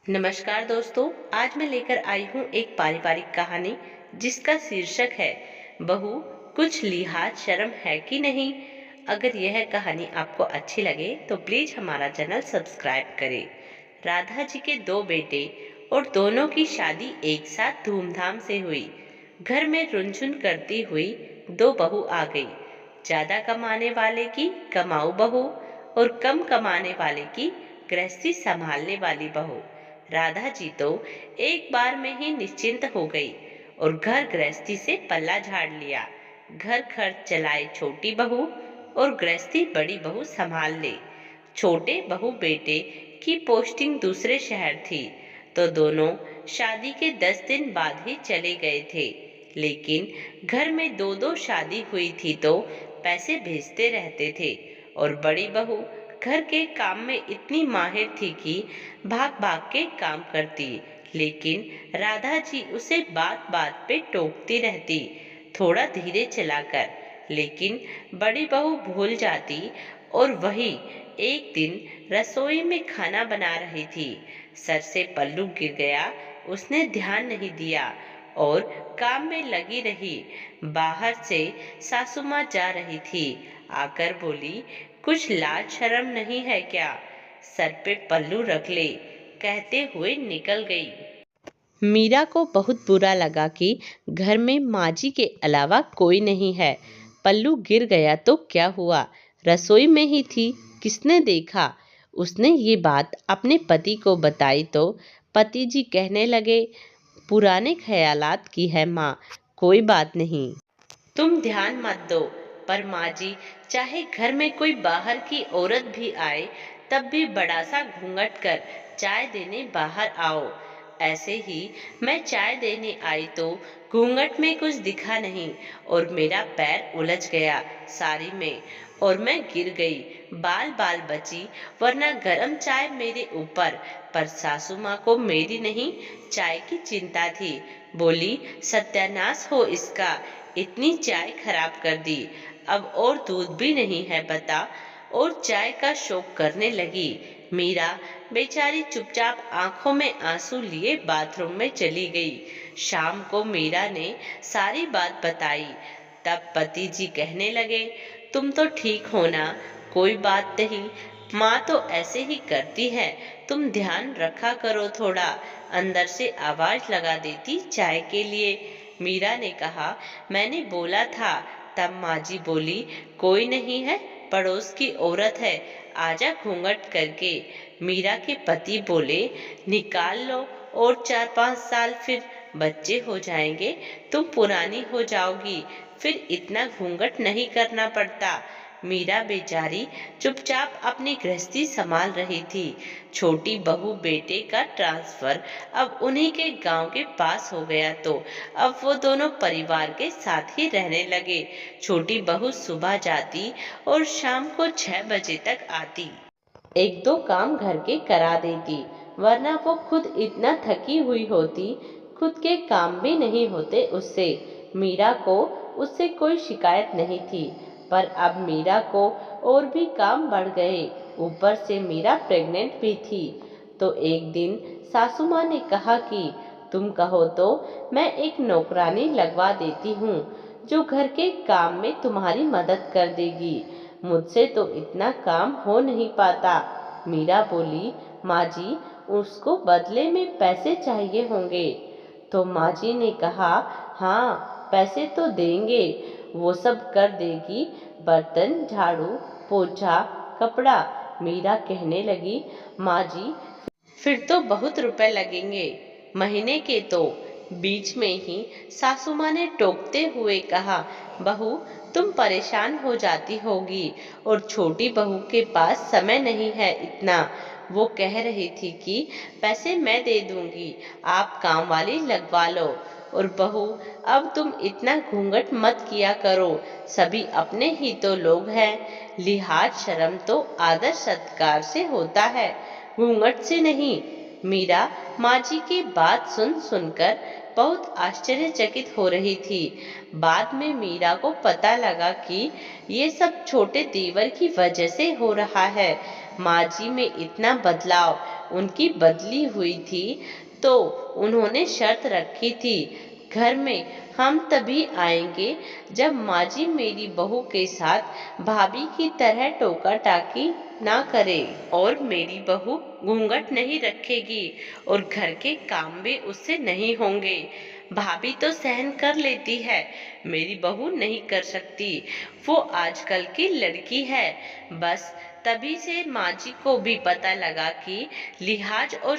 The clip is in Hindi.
नमस्कार दोस्तों। आज मैं लेकर आई हूँ एक पारिवारिक कहानी जिसका शीर्षक है बहू कुछ लिहाज शर्म है कि नहीं। अगर यह कहानी आपको अच्छी लगे तो प्लीज हमारा चैनल सब्सक्राइब करें। राधा जी के दो बेटे और दोनों की शादी एक साथ धूमधाम से हुई। घर में रुनझुन करती हुई दो बहू आ गई। ज्यादा कमाने वाले की कमाऊ बहू और कम कमाने वाले की गृहस्थी संभालने वाली बहू। राधा जी तो एक बार में ही निश्चिंत हो गई और घर गृहस्थी से पल्ला झाड़ लिया। घर खर्च चलाए छोटी बहू और गृहस्थी बड़ी बहू संभाल ले। छोटे बहू बेटे की पोस्टिंग दूसरे शहर थी तो दोनों शादी के 10 दिन बाद ही चले गए थे। लेकिन घर में दो दो शादी हुई थी तो पैसे भेजते रहते थे। और बड़ी बहू घर के काम में इतनी माहिर थी कि भाग भाग के काम करती। लेकिन राधा जी उसे बात बात पे टोकती रहती, थोड़ा धीरे चलाकर। लेकिन बड़ी बहू भूल जाती। और वही एक दिन रसोई में खाना बना रही थी, सर से पल्लू गिर गया। उसने ध्यान नहीं दिया और काम में लगी रही। बाहर से सासू माँ जा रही थी, आकर बोली, कुछ लाज शर्म नहीं है क्या? सर पे पल्लू रख ले, कहते हुए निकल गई। मीरा को बहुत बुरा लगा कि घर में माँ जी के अलावा कोई नहीं है। पल्लू गिर गया तो क्या हुआ, रसोई में ही थी, किसने देखा? उसने ये बात अपने पति को बताई तो पति जी कहने लगे, पुराने ख्यालात की है माँ, कोई बात नहीं, तुम ध्यान मत दो। पर माँ जी, चाहे घर में कोई बाहर की औरत भी आए तब भी बड़ा सा घूंघट कर चाय देने बाहर आओ। ऐसे ही मैं चाय देने आई तो घूंघट में कुछ दिखा नहीं और मेरा पैर उलझ गया साड़ी में और मैं गिर गई, बाल बाल बची, वरना गरम चाय मेरे ऊपर। पर सासू माँ को मेरी नहीं चाय की चिंता थी। बोली, सत्यानाश हो इसका, इतनी चाय खराब कर दी, अब और दूध भी नहीं है बता। और चाय का शौक करने लगी। मीरा बेचारी चुपचाप आंखों में आंसू लिए बाथरूम में चली गई। शाम को मीरा ने सारी बात बताई। तब पति जी कहने लगे, तुम तो ठीक हो ना, कोई बात नहीं, माँ तो ऐसे ही करती है, तुम ध्यान रखा करो थोड़ा। अंदर से आवाज लगा देती चाय के लिए। मीरा ने कहा, मैंने बोला था। तब माँ जी बोली, कोई नहीं है, पड़ोस की औरत है, आजा घूंघट करके। मीरा के पति बोले, निकाल लो और 4-5 साल, फिर बच्चे हो जाएंगे, तुम पुरानी हो जाओगी, फिर इतना घूंघट नहीं करना पड़ता। मीरा बेचारी चुपचाप अपनी गृहस्थी संभाल रही थी। छोटी बहू बेटे का ट्रांसफर अब उन्हीं के गांव के पास हो गया तो अब वो दोनों परिवार के साथ ही रहने लगे। छोटी बहू सुबह जाती और शाम को 6 बजे तक आती। एक दो काम घर के करा देती, वरना वो खुद इतना थकी हुई होती, खुद के काम भी नहीं होते उससे। मीरा को उससे कोई शिकायत नहीं थी। पर अब मीरा को और भी काम बढ़ गए, ऊपर से मीरा प्रेग्नेंट भी थी। तो एक दिन सासू माँ ने कहा कि तुम कहो तो मैं एक नौकरानी लगवा देती हूँ जो घर के काम में तुम्हारी मदद कर देगी, मुझसे तो इतना काम हो नहीं पाता। मीरा बोली, माँ जी, उसको बदले में पैसे चाहिए होंगे। तो माँ जी ने कहा, हाँ पैसे तो देंगे, वो सब कर देगी, बर्तन झाड़ू पोछा कपड़ा। मीरा कहने लगी, माँ जी, फिर तो बहुत रुपए लगेंगे महीने के तो। बीच में ही सासू माँ ने टोकते हुए कहा, बहू तुम परेशान हो जाती होगी और छोटी बहू के पास समय नहीं है इतना। वो कह रही थी कि पैसे मैं दे दूंगी, आप काम वाली लगवा लो। और बहू, अब तुम इतना घूंघट मत किया करो, सभी अपने ही तो लोग हैं, लिहाज शर्म तो आदर सत्कार से होता है, घूंघट से नहीं। मीरा माँ जी की बात सुन सुनकर बहुत आश्चर्यचकित हो रही थी। बाद में मीरा को पता लगा कि ये सब छोटे देवर की वजह से हो रहा है। माँ जी में इतना बदलाव उनकी बदली हुई थी तो उन्होंने शर्त रखी थी, घर में हम तभी आएंगे जब माँ जी मेरी बहू के साथ भाभी की तरह टोका टाकी ना करे और मेरी बहू घूंघट नहीं रखेगी और घर के काम भी उससे नहीं होंगे। भाभी तो सहन कर लेती है, मेरी बहू नहीं कर सकती, वो आजकल की लड़की है। बस तभी से माँ जी को भी पता लगा कि लिहाज और